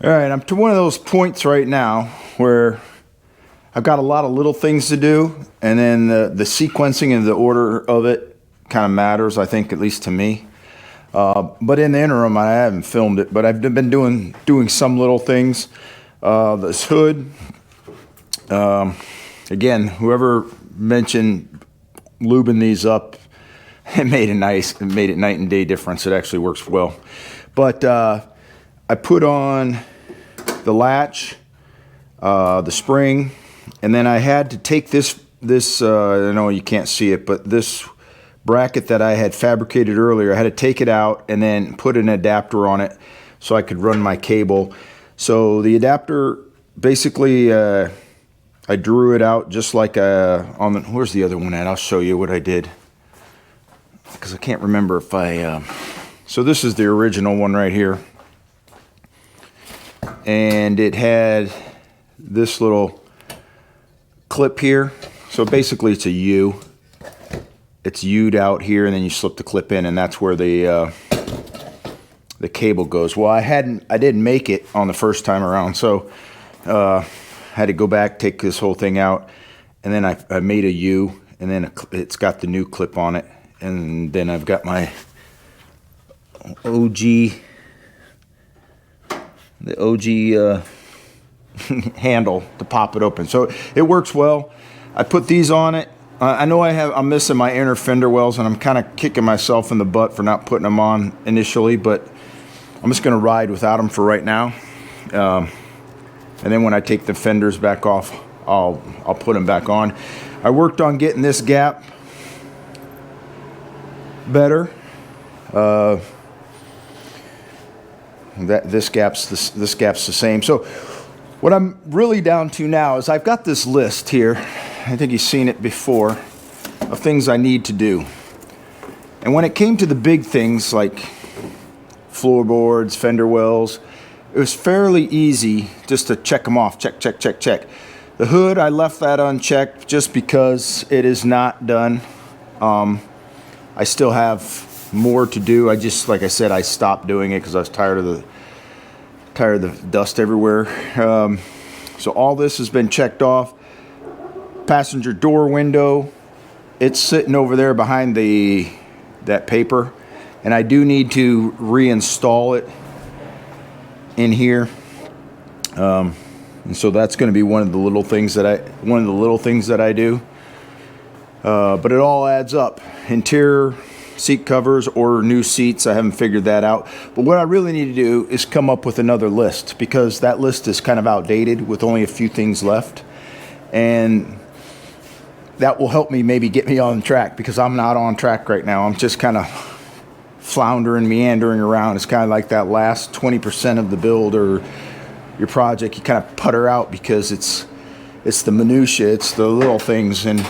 All right, I'm to one of those points right now where I've got a lot of little things to do, and then the sequencing and the order of it kind of matters, I think, at least to me. But in the interim, I haven't filmed it, but I've been doing some little things. This hood, again, whoever mentioned lubing these up, it made it night and day difference. It actually works well. But I put on the latch, the spring, and then I had to take this I know you can't see it, but this bracket that I had fabricated earlier, I had to take it out and then put an adapter on it so I could run my cable. So the adapter, basically, I drew it out just like where's the other one at? I'll show you what I did, because I can't remember if so this is the original one right here. And it had this little clip here. So basically it's a U. It's U'd out here, and then you slip the clip in, and that's where the cable goes. Well, I didn't make it on the first time around, so I had to go back, take this whole thing out, and then I made a U, and then it's got the new clip on it, and then I've got my OG handle to pop it open. So it works well. I put these on it. I know I'm missing my inner fender wells, and I'm kind of kicking myself in the butt for not putting them on initially, but I'm just going to ride without them for right now. And then when I take the fenders back off, I'll put them back on. I worked on getting this gap better. This gap's the same. So what I'm really down to now is I've got this list here. I think you've seen it before, of things I need to do. And when it came to the big things like floorboards, fender wells, it was fairly easy just to check them off. Check, check, check, check. The hood, I left that unchecked just because it is not done. I still have more to do. Like I said, I stopped doing it because I was tired of the dust everywhere. So all this has been checked off. Passenger door window, it's sitting over there behind that paper, and I do need to reinstall it in here. And so that's going to be one of the little things that I do. But it all adds up. Interior seat covers or new seats, I haven't figured that out. But what I really need to do is come up with another list, because that list is kind of outdated with only a few things left. And that will help me maybe get me on track, because I'm not on track right now. I'm just kind of floundering, meandering around. It's kind of like that last 20% of the build or your project. You kind of putter out because it's the minutia, it's the little things, and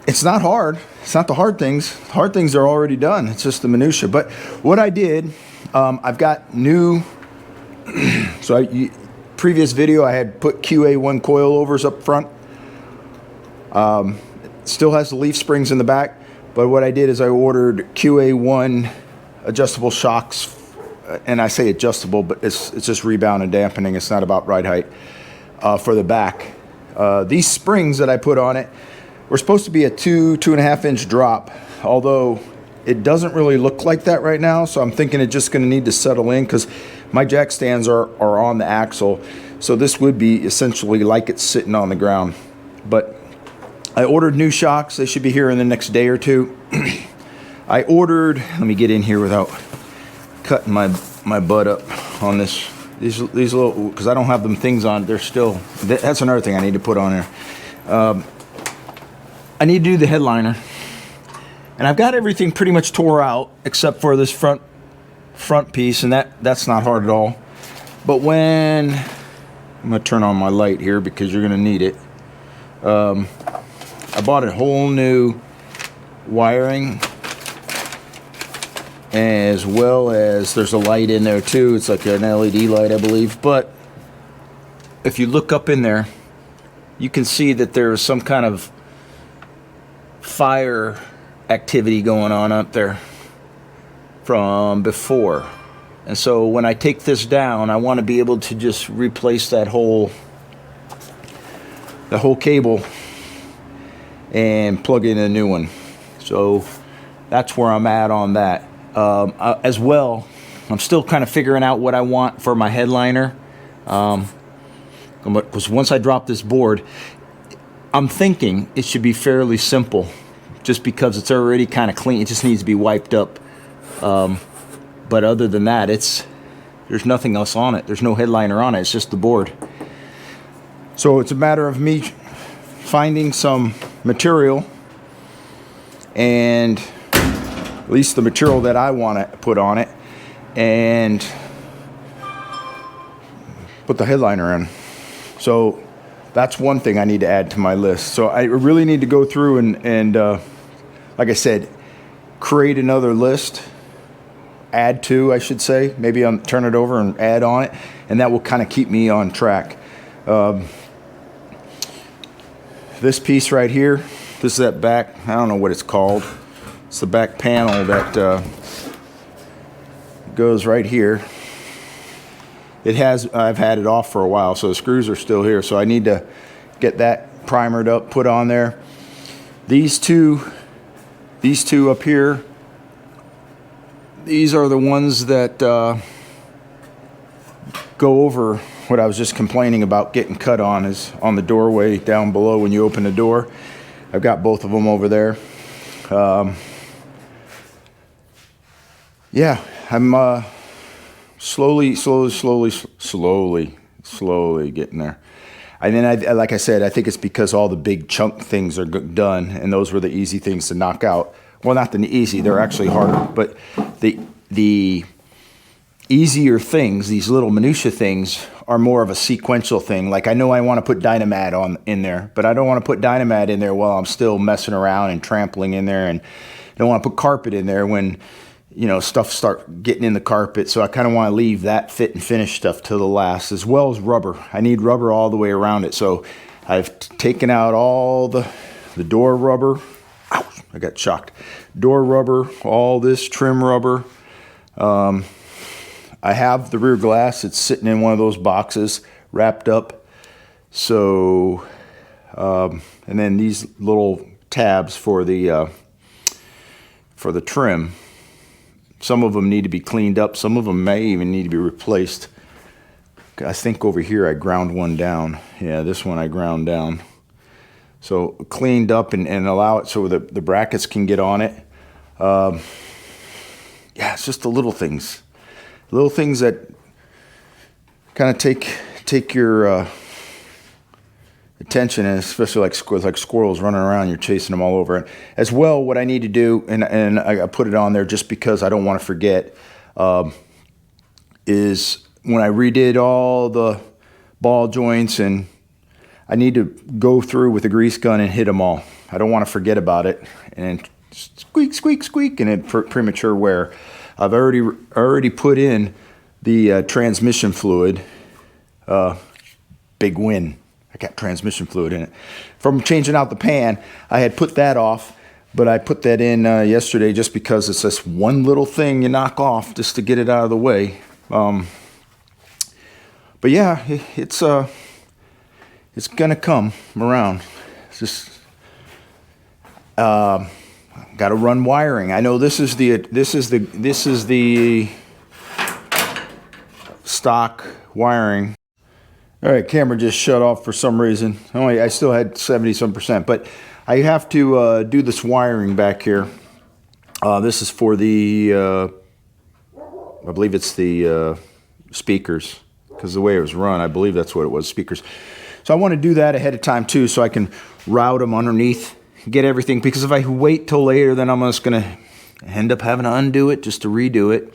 it's not hard. It's not the hard things. The hard things are already done. It's just the minutia. But what I did, I've got new. Previous video, I had put QA1 coilovers up front. Still has the leaf springs in the back, but what I did is I ordered QA1 adjustable shocks, and I say adjustable, but it's just rebound and dampening. It's not about ride height, for the back. These springs that I put on it were supposed to be a 2.5 inch drop, although it doesn't really look like that right now, so I'm thinking it's just going to need to settle in, because my jack stands are on the axle, so this would be essentially like it's sitting on the ground. But I ordered new shocks. They should be here in the next day or two. I ordered, let me get in here without cutting my butt up on these little, because I don't have them things on. They're still, that's another thing I need to put on there. I need to do the headliner. And I've got everything pretty much tore out except for this front piece, and that's not hard at all. But when, I'm going to turn on my light here because you're going to need it. I bought a whole new wiring, as well as there's a light in there too. It's like an LED light, I believe. But if you look up in there, you can see that there's some kind of fire activity going on up there from before. And so when I take this down, I want to be able to just replace the whole cable and plug in a new one. So that's where I'm at on that. As well, I'm still kind of figuring out what I want for my headliner. Because once I drop this board, I'm thinking it should be fairly simple, just because it's already kind of clean. It just needs to be wiped up. But other than that, there's nothing else on it. There's no headliner on it. It's just the board. So it's a matter of me finding some material, and at least the material that I want to put on it, and put the headliner in. So that's one thing I need to add to my list. So I really need to go through and like I said, create another list. Add to, I should say. Maybe turn it over and add on it, and that will kind of keep me on track. This piece right here, this is that back, I don't know what it's called. It's the back panel that goes right here. I've had it off for a while, so the screws are still here. So I need to get that primered up, put on there. These two up here, these are the ones that go over what I was just complaining about getting cut on, is on the doorway down below when you open the door. I've got both of them over there. Yeah, I'm slowly getting there. And then, like I said, I think it's because all the big chunk things are done, and those were the easy things to knock out. Well, not the easy, they're actually harder, but the easier things, these little minutia things, are more of a sequential thing. Like, I know I want to put Dynamat in there, but I don't want to put Dynamat in there while I'm still messing around and trampling in there, and I don't want to put carpet in there when, you know, stuff start getting in the carpet. So I kind of want to leave that fit and finish stuff to the last, as well as rubber. I need rubber all the way around it. So I've taken out all the door rubber. Ouch, I got shocked. Door rubber, all this trim rubber. I have the rear glass. It's sitting in one of those boxes wrapped up. So, and then these little tabs for the trim. Some of them need to be cleaned up. Some of them may even need to be replaced. I think over here I ground one down. Yeah, this one I ground down. So cleaned up and allow it so the brackets can get on it. Yeah, it's just the little things. Little things that kind of take your attention, and especially like squirrels running around, you're chasing them all over. And as well, what I need to do, and I put it on there just because I don't want to forget, is when I redid all the ball joints, and I need to go through with a grease gun and hit them all. I don't want to forget about it and squeak, squeak, squeak, and then premature wear. I've already put in the transmission fluid. Big win. I got transmission fluid in it. From changing out the pan, I had put that off, but I put that in yesterday just because it's this one little thing you knock off just to get it out of the way. But yeah, it's gonna come around. It's just got to run wiring. I know this is the stock wiring. All right, camera just shut off for some reason. I still had 70-some%, but I have to do this wiring back here. This is for the, I believe it's the speakers, because the way it was run, I believe that's what it was, speakers. So I want to do that ahead of time too, so I can route them underneath, get everything, because if I wait till later, then I'm just going to end up having to undo it just to redo it.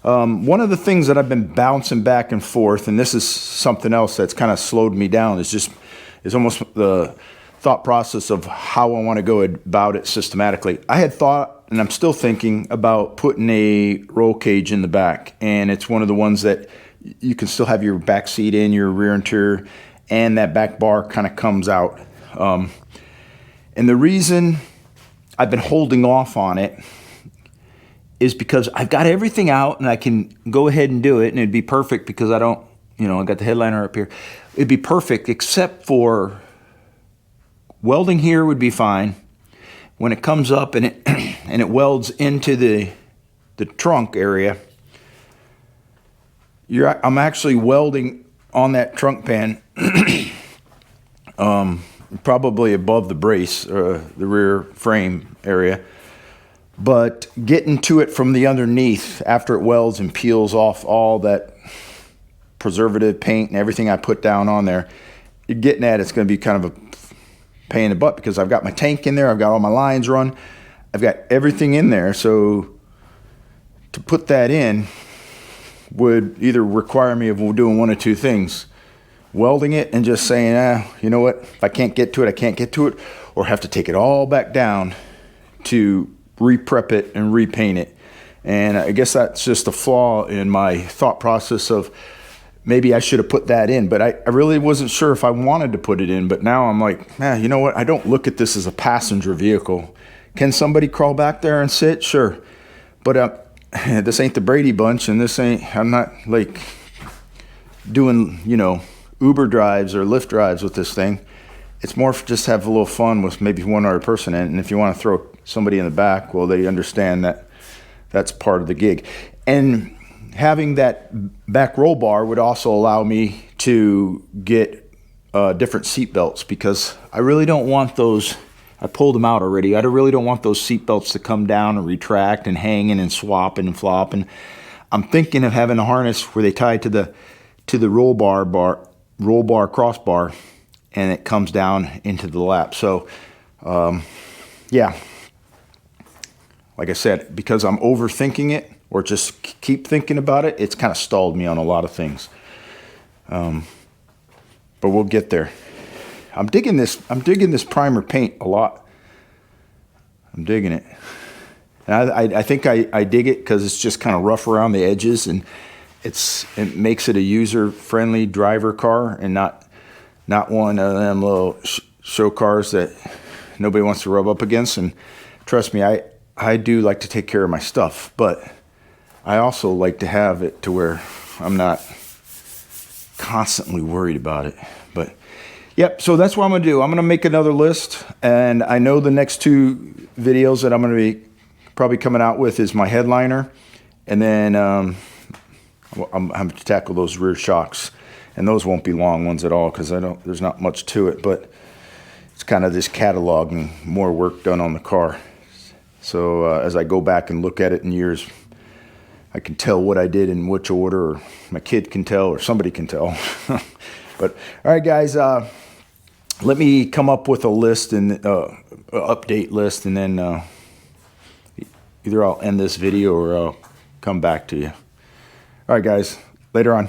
One of the things that I've been bouncing back and forth, and this is something else that's kind of slowed me down, is almost the thought process of how I want to go about it systematically. I had thought, and I'm still thinking about putting a roll cage in the back, and it's one of the ones that you can still have your back seat in, your rear interior, and that back bar kind of comes out. And the reason I've been holding off on it is because I've got everything out and I can go ahead and do it, and it'd be perfect because I don't, I got the headliner up here. It'd be perfect except for welding here would be fine. When it comes up and it and it welds into the trunk area, I'm actually welding on that trunk pan, probably above the brace, the rear frame area. But getting to it from the underneath after it welds and peels off all that preservative paint and everything I put down on there, you're getting at it's going to be kind of a pain in the butt because I've got my tank in there, I've got all my lines run, I've got everything in there. So to put that in would either require me of doing one of two things: welding it and just saying, you know what, if I can't get to it, I can't get to it, or have to take it all back down to re-prep it and repaint it. And I guess that's just a flaw in my thought process of maybe I should have put that in, but I really wasn't sure if I wanted to put it in. But now I'm like, you know what, I don't look at this as a passenger vehicle. Can somebody crawl back there and sit? Sure. But this ain't the Brady Bunch, and I'm not like doing, Uber drives or Lyft drives with this thing. It's more just have a little fun with maybe one other person in it. And if you want to throw somebody in the back, well, they understand that that's part of the gig. And having that back roll bar would also allow me to get different seat belts, because I really don't want those. I pulled them out already. I really don't want those seat belts to come down and retract and hanging and swapping and flopping. I'm thinking of having a harness where they tie to the roll bar crossbar, and it comes down into the lap. So, yeah, like I said, because I'm overthinking it or just keep thinking about it, it's kind of stalled me on a lot of things. But we'll get there. I'm digging this primer paint a lot. I'm digging it. And I think I dig it because it's just kind of rough around the edges, and it makes it a user-friendly driver car and not one of them little show cars that nobody wants to rub up against. And trust me, I do like to take care of my stuff, but I also like to have it to where I'm not constantly worried about it. But yep, so that's what I'm going to do. I'm going to make another list, and I know the next two videos that I'm going to be probably coming out with is my headliner, and then I'm having to tackle those rear shocks. And those won't be long ones at all because there's not much to it, but it's kind of this catalog and more work done on the car. So as I go back and look at it in years, I can tell what I did in which order, or my kid can tell, or somebody can tell. But all right, guys, let me come up with a list and update list, and then either I'll end this video or I'll come back to you. All right, guys, later on.